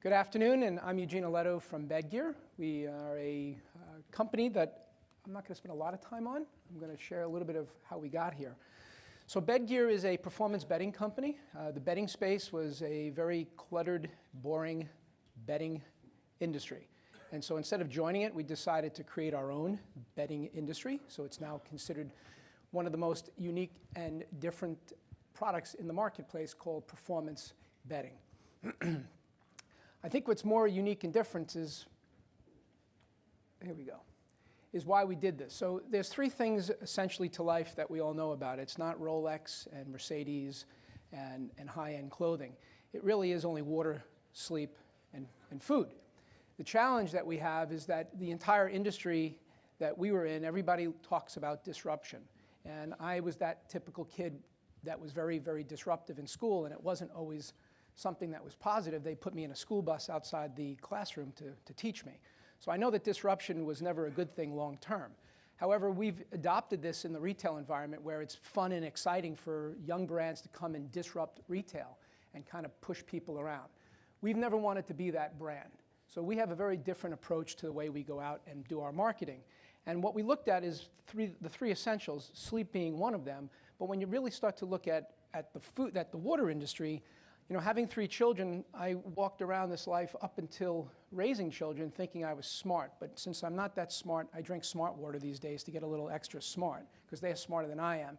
Good afternoon, and I'm Eugene Alletto from Bedgear. We are a company that I'm not going to spend a lot of time on. I'm going to share a little bit of how we got here. So Bedgear is a performance bedding company. The bedding space was a very cluttered, boring bedding industry. And so instead of joining it, we decided to create our own bedding industry. So it's now considered one of the most unique and different products in the marketplace called performance bedding. I think what's more unique and different is, here we go, is why we did this. So there's three things essentially to life that we all know about. It's not Rolex and Mercedes and high-end clothing. It really is only water, sleep, and food. The challenge that we have is that the entire industry that we were in, everybody talks about disruption. And I was that typical kid that was very, very disruptive in school, and it wasn't always something that was positive. They put me in a school bus outside the classroom to teach me. So I know that disruption was never a good thing long term. However, we've adopted this in the retail environment where it's fun and exciting for young brands to come and disrupt retail and kind of push people around. We've never wanted to be that brand. So we have a very different approach to the way we go out and do our marketing. And what we looked at is the three essentials, sleep being one of them. But when you really start to look at the water industry, you know, having three children, I walked around this life up until raising children thinking I was smart. But since I'm not that smart, I drink smart water these days to get a little extra smart because they're smarter than I am.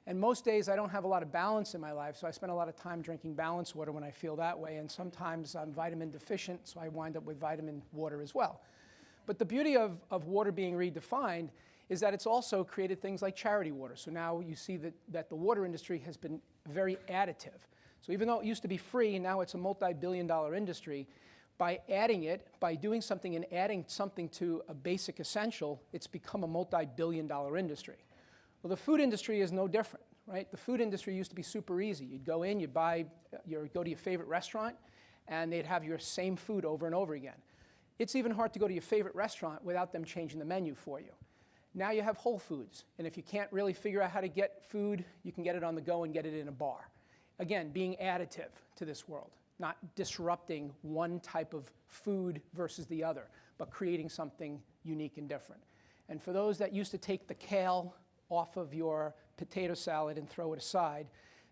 And most days I don't have a lot of balance in my life, so I spend a lot of time drinking balanced water when I feel that way. And sometimes I'm vitamin deficient, so I wind up with vitamin water as well. But the beauty of water being redefined is that it's also created things like charity water. So now you see that the water industry has been very additive. So even though it used to be free, now it's a multi-billion-dollar industry. By adding it, by doing something and adding something to a basic essential, it's become a multi-billion-dollar industry. Well, the food industry is no different, right? The food industry used to be super easy. You'd go in, you'd go to your favorite restaurant, and they'd have your same food over and over again. It's even hard to go to your favorite restaurant without them changing the menu for you. Now you have Whole Foods, and if you can't really figure out how to get food, you can get it on the go and get it in a bar. Again, being additive to this world, not disrupting one type of food versus the other, but creating something unique and different. And for those that used to take the kale off of your potato salad and throw it aside,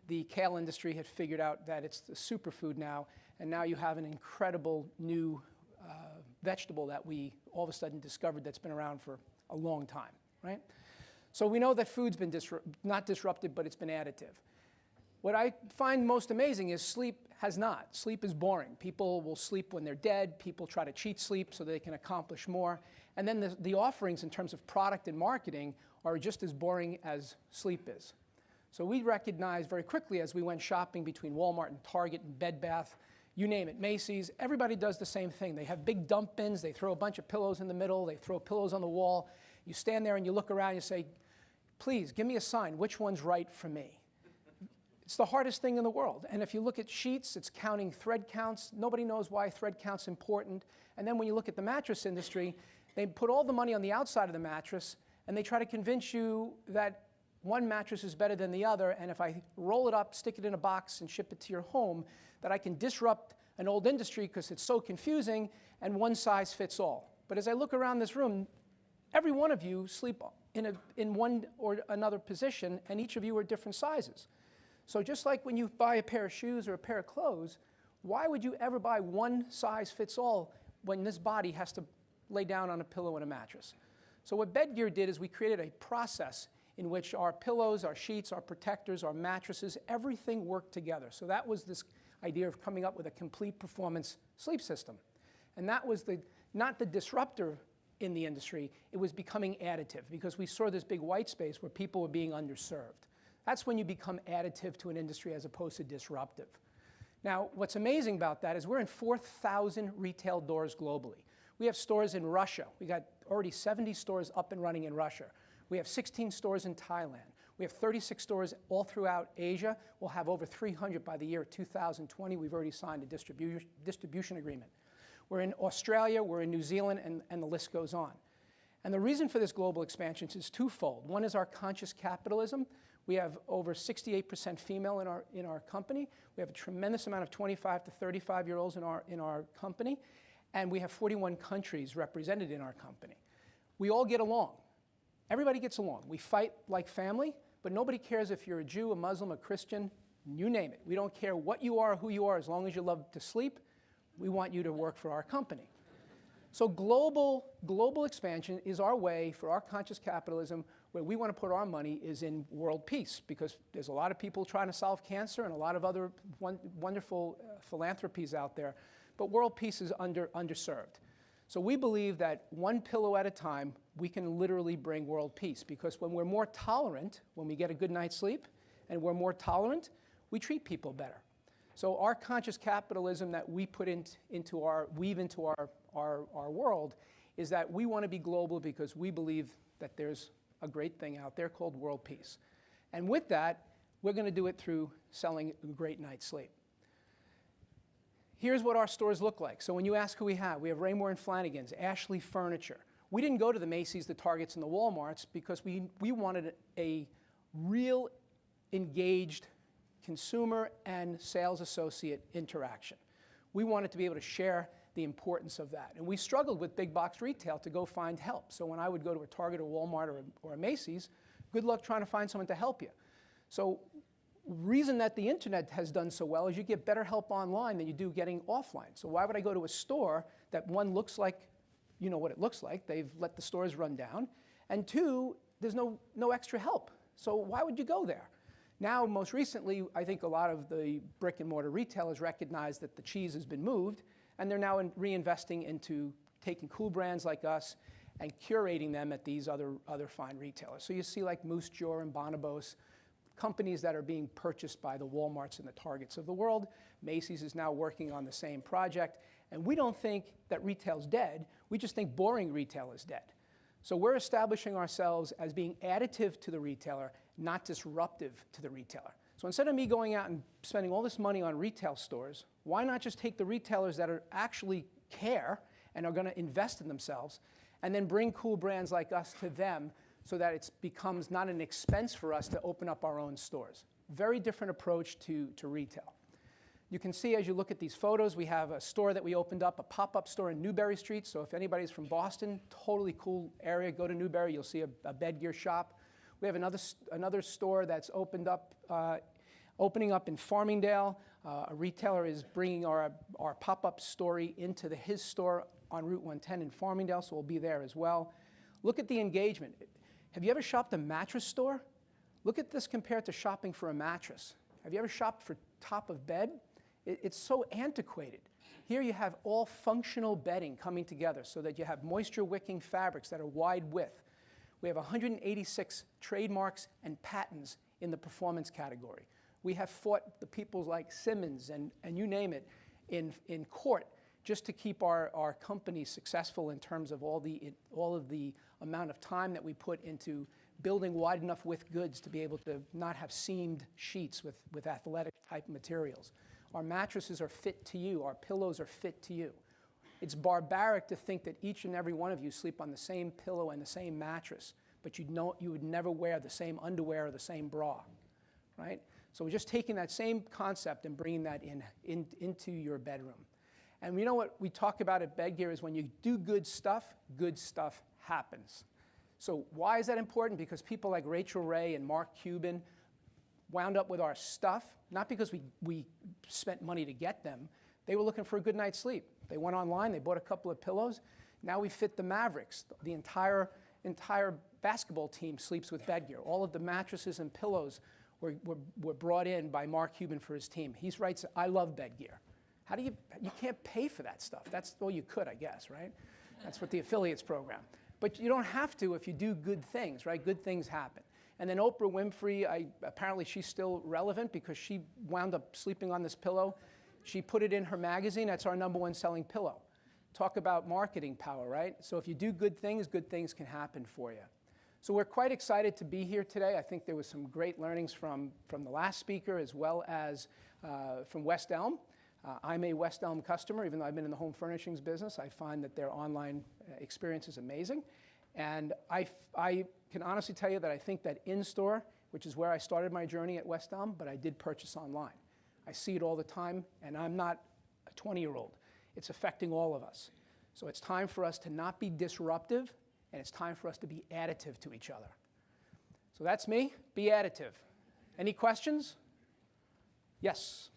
the kale industry had figured out that it's the superfood now, and now you have an incredible new vegetable that we all of a sudden discovered that's been around for a long time, right? So we know that food's been not disrupted, but it's been additive. What I find most amazing is sleep has not. Sleep is boring. People will sleep when they're dead. People try to cheat sleep so they can accomplish more. And then the offerings in terms of product and marketing are just as boring as sleep is. So we recognized very quickly as we went shopping between Walmart and Target and Bed Bath, you name it, Macy's, everybody does the same thing. They have big dump bins. They throw a bunch of pillows in the middle. They throw pillows on the wall. You stand there and you look around and you say, please, give me a sign. Which one's right for me? It's the hardest thing in the world. And if you look at sheets, it's counting thread counts. Nobody knows why thread count's important. And then when you look at the mattress industry, they put all the money on the outside of the mattress, and they try to convince you that one mattress is better than the other, and if I roll it up, stick it in a box, and ship it to your home, that I can disrupt an old industry because it's so confusing, and one size fits all. But as I look around this room, every one of you sleep in one or another position, and each of you are different sizes. So just like when you buy a pair of shoes or a pair of clothes, why would you ever buy one size fits all when this body has to lay down on a pillow and a mattress? So what Bedgear did is we created a process in which our pillows, our sheets, our protectors, our mattresses, everything worked together. So that was this idea of coming up with a complete performance sleep system. And that was not the disruptor in the industry, it was becoming additive because we saw this big white space where people were being underserved. That's when you become additive to an industry as opposed to disruptive. Now, what's amazing about that is we're in 4,000 retail doors globally. We have stores in Russia. We got already 70 stores up and running in Russia. We have 16 stores in Thailand. We have 36 stores all throughout Asia. We'll have over 300 by the year 2020. We've already signed a distribution agreement. We're in Australia, we're in New Zealand, and the list goes on. And the reason for this global expansion is twofold. One is our conscious capitalism. We have over 68% female in our company. We have a tremendous amount of 25 to 35-year-olds in our company, and we have 41 countries represented in our company. We all get along. Everybody gets along. We fight like family, but nobody cares if you're a Jew, a Muslim, a Christian, you name it. We don't care what you are, who you are, as long as you love to sleep, we want you to work for our company. So global expansion is our way for our conscious capitalism. Where we want to put our money is in world peace, because there's a lot of people trying to solve cancer and a lot of other wonderful philanthropies out there, but world peace is underserved. So we believe that one pillow at a time, we can literally bring world peace, because when we're more tolerant, when we get a good night's sleep, and we're more tolerant, we treat people better. So our conscious capitalism that we put weave into our world is that we want to be global, because we believe that there's a great thing out there called world peace. And with that, we're going to do it through selling a great night's sleep. Here's what our stores look like. So when you ask who we have Raymore and Flanagan's, Ashley Furniture. We didn't go to the Macy's, the Targets, and the Walmarts because we wanted a real engaged consumer and sales associate interaction. We wanted to be able to share the importance of that. And we struggled with big box retail to go find help. So when I would go to a Target or Walmart or a Macy's, good luck trying to find someone to help you. So reason that the internet has done so well is you get better help online than you do getting offline. So why would I go to a store that, one, looks like, you know what it looks like, they've let the stores run down, and two, there's no extra help. So why would you go there? Now, most recently, I think a lot of the brick and mortar retailers recognize that the cheese has been moved, and they're now reinvesting into taking cool brands like us and curating them at these other fine retailers. So you see like Moose Jaw and Bonobos, companies that are being purchased by the Walmarts and the Targets of the world. Macy's is now working on the same project. And we don't think that retail's dead. We just think boring retail is dead. So we're establishing ourselves as being additive to the retailer, not disruptive to the retailer. So instead of me going out and spending all this money on retail stores, why not just take the retailers that are actually care and are going to invest in themselves, and then bring cool brands like us to them, so that it becomes not an expense for us to open up our own stores. Very different approach to retail. You can see as you look at these photos, we have a store that we opened up, a pop-up store in Newbury Street. So if anybody's from Boston, totally cool area, go to Newbury, you'll see a Bedgear shop. We have another store that's opening up in Farmingdale. A retailer is bringing our pop-up story into his store on Route 110 in Farmingdale, so we'll be there as well. Look at the engagement. Have you ever shopped a mattress store? Look at this compared to shopping for a mattress. Have you ever shopped for top of bed? It's so antiquated. Here you have all functional bedding coming together so that you have moisture-wicking fabrics that are wide width. We have 186 trademarks and patents in the performance category. We have fought the people like Simmons and you name it in court just to keep our company successful in terms of all of the amount of time that we put into building wide enough width goods to be able to not have seamed sheets with athletic type materials. Our mattresses are fit to you. Our pillows are fit to you. It's barbaric to think that each and every one of you sleep on the same pillow and the same mattress, but you would never wear the same underwear or the same bra, right? So we're just taking that same concept and bringing that into your bedroom. And you know what we talk about at Bedgear is when you do good stuff happens. So why is that important? Because people like Rachel Ray and Mark Cuban wound up with our stuff, not because we spent money to get them. They were looking for a good night's sleep. They went online, they bought a couple of pillows. Now we fit the Mavericks. The entire basketball team sleeps with Bedgear. All of the mattresses and pillows were brought in by Mark Cuban for his team. He writes, "I love Bedgear." How do you can't pay for that stuff. Well, you could, I guess, right? That's what the affiliates program. But you don't have to if you do good things, right? Good things happen. And then Oprah Winfrey, apparently she's still relevant because she wound up sleeping on this pillow. She put it in her magazine. That's our #1 selling pillow. Talk about marketing power, right? So if you do good things can happen for you. So we're quite excited to be here today. I think there was some great learnings from the last speaker as well as from West Elm. I'm a West Elm customer. Even though I've been in the home furnishings business, I find that their online experience is amazing. And I can honestly tell you that I think that in-store which is where I started my journey at West Elm, but I did purchase online. I see it all the time, and I'm not a 20-year-old. It's affecting all of us. So it's time for us to not be disruptive, and it's time for us to be additive to each other. So that's me, be additive. Any questions? Yes?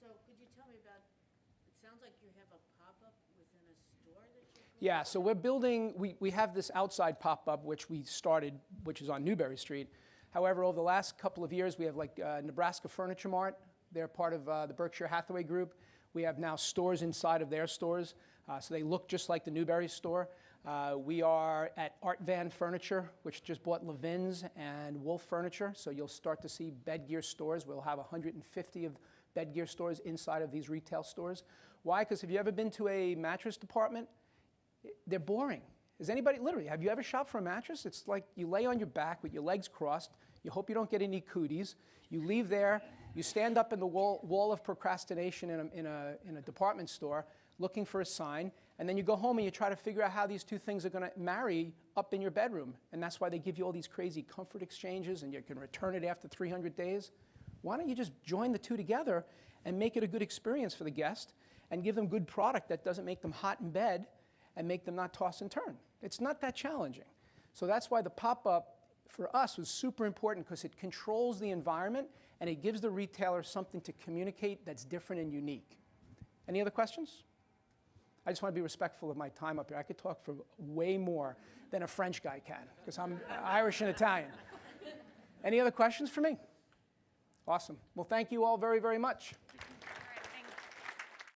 So could you tell me about, it sounds like you have a pop-up within a store that you're building? Yeah, so we're building, we have this outside pop-up which we started, which is on Newberry Street. However, over the last couple of years, we have like Nebraska Furniture Mart. They're part of the Berkshire Hathaway Group. We have now stores inside of their stores, so they look just like the Newberry store. We are at Art Van Furniture, which just bought Levin's and Wolf Furniture, so you'll start to see Bedgear stores. We'll have 150 of Bedgear stores inside of these retail stores. Why? Because have you ever been to a mattress department? They're boring. Is anybody, literally, have you ever shopped for a mattress? It's like you lay on your back with your legs crossed. You hope you don't get any cooties. You leave there. You stand up in the wall of procrastination in a department store looking for a sign, and then you go home and you try to figure out how these two things are going to marry up in your bedroom. And that's why they give you all these crazy comfort exchanges, and you can return it after 300 days. Why don't you just join the two together and make it a good experience for the guest and give them good product that doesn't make them hot in bed and make them not toss and turn? It's not that challenging. So that's why the pop-up for us was super important, because it controls the environment and it gives the retailer something to communicate that's different and unique. Any other questions? I just want to be respectful of my time up here. I could talk for way more than a French guy can, because I'm Irish and Italian. Any other questions for me? Awesome. Well, thank you all very, very much.